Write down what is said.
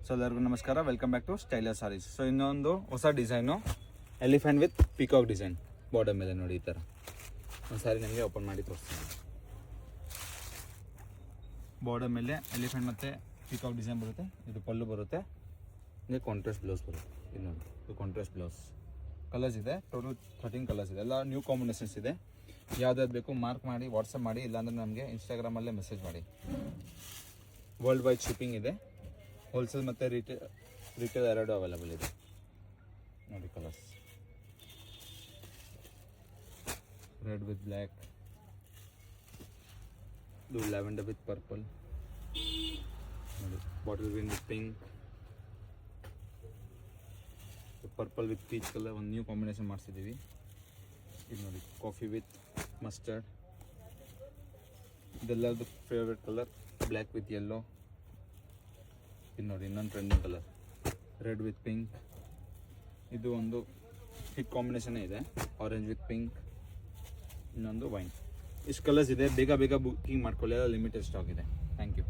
So ಎಲ್ಲರಿಗೂ ನಮಸ್ಕಾರ, welcome back to Styler Sarees. So ಇನ್ನೊಂದು ಹೊಸ design, elephant with peacock design border ಮೇಲೆ ನೋಡಿ. ಈ ಥರ ಒಂದು ಸಾರಿ ನಿಮಗೆ ಓಪನ್ ಮಾಡಿ ತೋರಿಸ್ತೀನಿ. ಬಾರ್ಡರ್ ಮೇಲೆ ಎಲಿಫೆಂಟ್ ಮತ್ತು ಪಿಕಾಕ್ ಡಿಸೈನ್ ಬರುತ್ತೆ. ಇದು ಪಲ್ಲು ಬರುತ್ತೆ, ಇದು ಕಾಂಟ್ರಾಸ್ಟ್ ಬ್ಲೌಸ್ ಬರುತ್ತೆ. ಇದು ನೋಡಿ, ಇದು ಕಾಂಟ್ರಾಸ್ಟ್ ಬ್ಲೌಸ್. ಕಲರ್ಸ್ ಇದೆ, ಟೋಟಲ್ 13 ಕಲರ್ಸ್ ಇದೆ. ಎಲ್ಲ ನ್ಯೂ ಕಾಂಬಿನೇಷನ್ಸ್ ಇದೆ. ಯಾವ್ದಾದ್ರು ಬೇಕು ಮಾರ್ಕ್ ಮಾಡಿ ವಾಟ್ಸಪ್ ಮಾಡಿ, ಇಲ್ಲಾಂದರೆ ನಮಗೆ ಇನ್ಸ್ಟಾಗ್ರಾಮಲ್ಲೇ ಮೆಸೇಜ್ ಮಾಡಿ. ವರ್ಲ್ಡ್ ವೈಡ್ ಶಿಪ್ಪಿಂಗ್ ಇದೆ. ಹೋಲ್ಸೇಲ್ ಮತ್ತು ರಿಟೇಲ್ ಎರಡು ಅವೈಲೇಬಲ್ ಇದೆ. ನೋಡಿ ಕಲರ್ಸ್, ರೆಡ್ ವಿತ್ ಬ್ಲ್ಯಾಕ್, ಇದು ಲ್ಯಾವೆಂಡರ್ ವಿತ್ ಪರ್ಪಲ್, ನೋಡಿ bottle green with pink, purple with peach colour ಒಂದು ನ್ಯೂ ಕಾಂಬಿನೇಷನ್ ಮಾಡಿಸಿದ್ದೀವಿ. ಇದು ನೋಡಿ ಕಾಫಿ ವಿತ್ ಮಸ್ಟರ್ಡ್, ಇದೆಲ್ಲದು favourite colour. Black with yellow, ಇದು ನೋಡಿ ಇನ್ನೊಂದು trending colour red with pink. ಇದು ಒಂದು ಹಿಟ್ ಕಾಂಬಿನೇಷನ್ನೇ ಇದೆ, ಆರೆಂಜ್ ವಿತ್ ಪಿಂಕ್, ಇನ್ನೊಂದು ವೈನ್. ಇಷ್ಟು ಕಲರ್ಸ್ ಇದೆ. ಬೇಗ ಬೇಗ ಬುಕ್ಕಿಂಗ್ ಮಾಡ್ಕೊಳ್ಳಿ, ಎಲ್ಲ ಲಿಮಿಟೆಡ್ ಸ್ಟಾಕ್ ಇದೆ. Thank you.